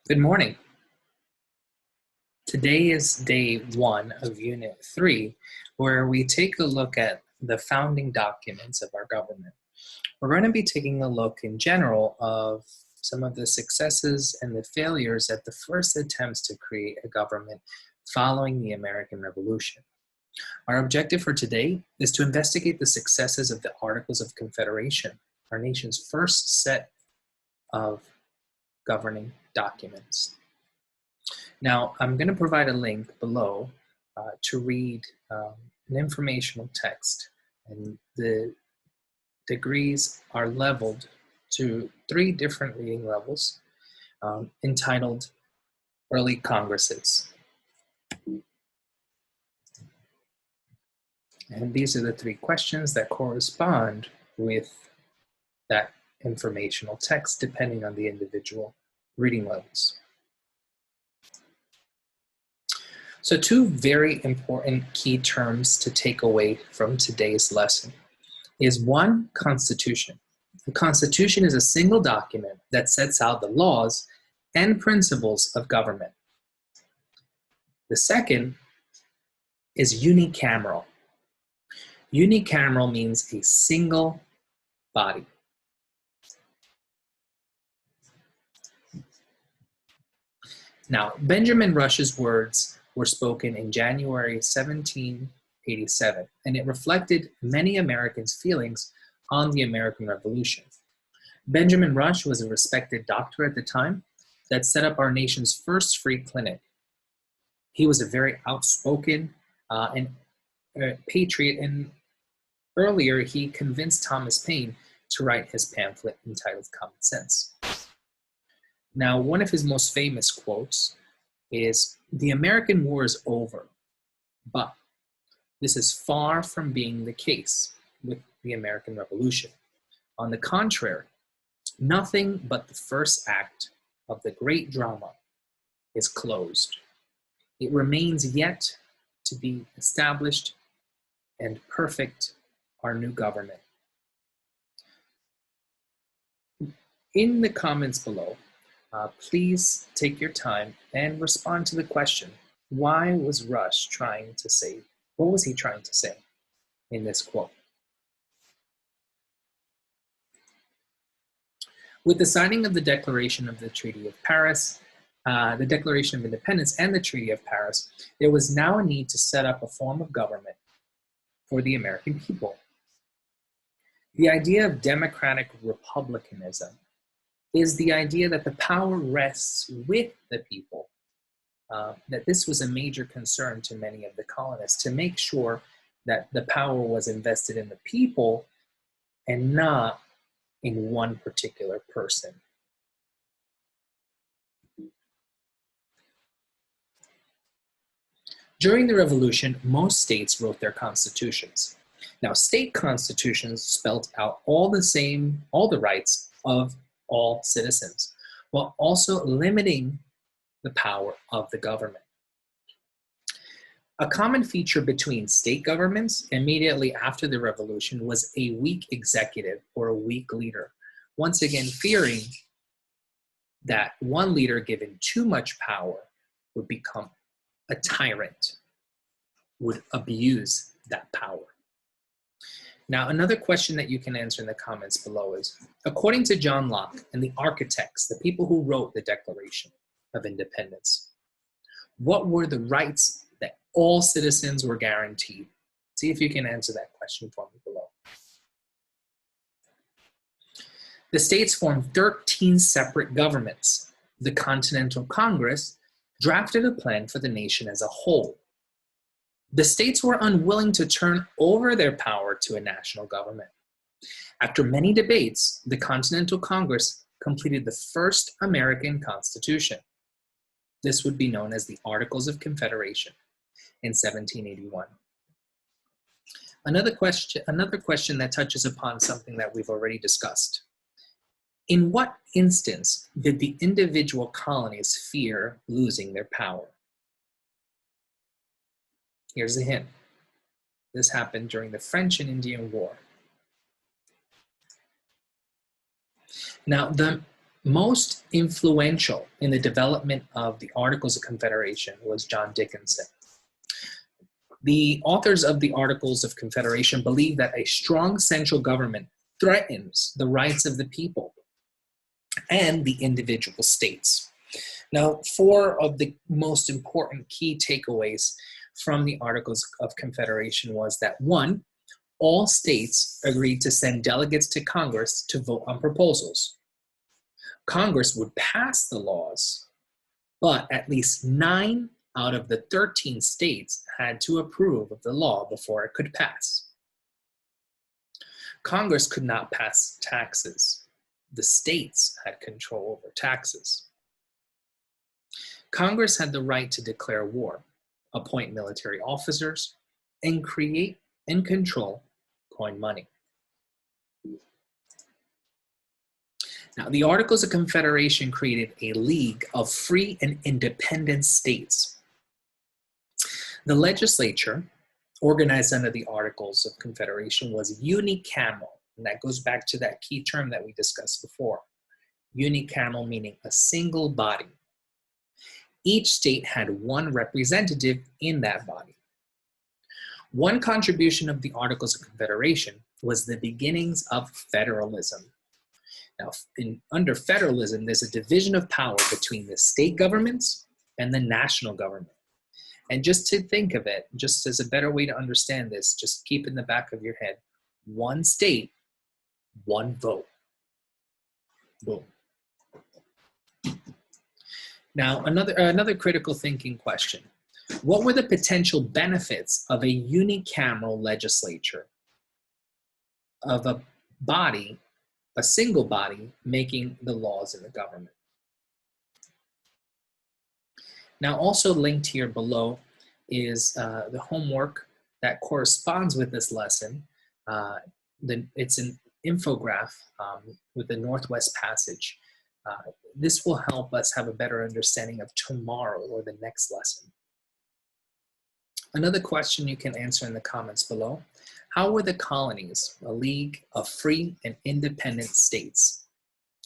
Good morning. Today is day 1 of Unit 3, where we take a look at the founding documents of our government. We're going to be taking a look in general of some of the successes and the failures at the first attempts to create a government following the American Revolution. Our objective for today is to investigate the successes of the Articles of Confederation, our nation's first set of governing documents. Now, I'm going to provide a link below to read an informational text, and the degrees are leveled to 3 different reading levels entitled Early Congresses. And these are the 3 questions that correspond with that informational text depending on the individual reading levels. So 2 very important key terms to take away from today's lesson is 1, Constitution. The Constitution is a single document that sets out the laws and principles of government. The second is unicameral. Unicameral means a single body. Now, Benjamin Rush's words were spoken in January 1787, and it reflected many Americans' feelings on the American Revolution. Benjamin Rush was a respected doctor at the time that set up our nation's first free clinic. He was a very outspoken patriot, and earlier he convinced Thomas Paine to write his pamphlet entitled Common Sense. Now, one of his most famous quotes is, "The American war is over, but this is far from being the case with the American Revolution. On the contrary, nothing but the first act of the great drama is closed. It remains yet to be established and perfect our new government." In the comments below, please take your time and respond to the question, why was Rush trying to say, what was he trying to say in this quote? With the signing of the Declaration of the Treaty of Paris, the Declaration of Independence and the Treaty of Paris, there was now a need to set up a form of government for the American people. The idea of democratic republicanism is the idea that the power rests with the people, that this was a major concern to many of the colonists, to make sure that the power was invested in the people and not in one particular person. During the Revolution, most states wrote their constitutions. Now, state constitutions spelled out all the rights of all citizens, while also limiting the power of the government. A common feature between state governments immediately after the Revolution was a weak executive or a weak leader, once again fearing that one leader given too much power would become a tyrant, would abuse that power. Now, another question that you can answer in the comments below is, according to John Locke and the architects, the people who wrote the Declaration of Independence, what were the rights that all citizens were guaranteed? See if you can answer that question for me below. The states formed 13 separate governments. The Continental Congress drafted a plan for the nation as a whole. The states were unwilling to turn over their power to a national government. After many debates, the Continental Congress completed the first American Constitution. This would be known as the Articles of Confederation in 1781. Another question that touches upon something that we've already discussed. In what instance did the individual colonies fear losing their power? Here's a hint. This happened during the French and Indian War. Now, the most influential in the development of the Articles of Confederation was John Dickinson. The authors of the Articles of Confederation believe that a strong central government threatens the rights of the people and the individual states. Now, 4 of the most important key takeaways from the Articles of Confederation was that 1, all states agreed to send delegates to Congress to vote on proposals. Congress would pass the laws, but at least 9 out of the 13 states had to approve of the law before it could pass. Congress could not pass taxes. The states had control over taxes. Congress had the right to declare war, appoint military officers, and create and control coin money. Now, the Articles of Confederation created a league of free and independent states. The legislature, organized under the Articles of Confederation, was unicameral, and that goes back to that key term that we discussed before. Unicameral meaning a single body. Each state had 1 representative in that body. One contribution of the Articles of Confederation was the beginnings of federalism. Now, under federalism, there's a division of power between the state governments and the national government. And just to think of it, just as a better way to understand this, just keep in the back of your head, 1 state, 1 vote. Boom. Now, another critical thinking question. What were the potential benefits of a unicameral legislature, of a body, a single body, making the laws in the government? Now, also linked here below is the homework that corresponds with this lesson. It's an infograph with the Northwest Passage. This will help us have a better understanding of tomorrow or the next lesson. Another question you can answer in the comments below. How were the colonies a league of free and independent states?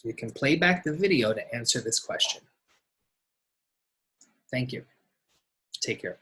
You can play back the video to answer this question. Thank you. Take care.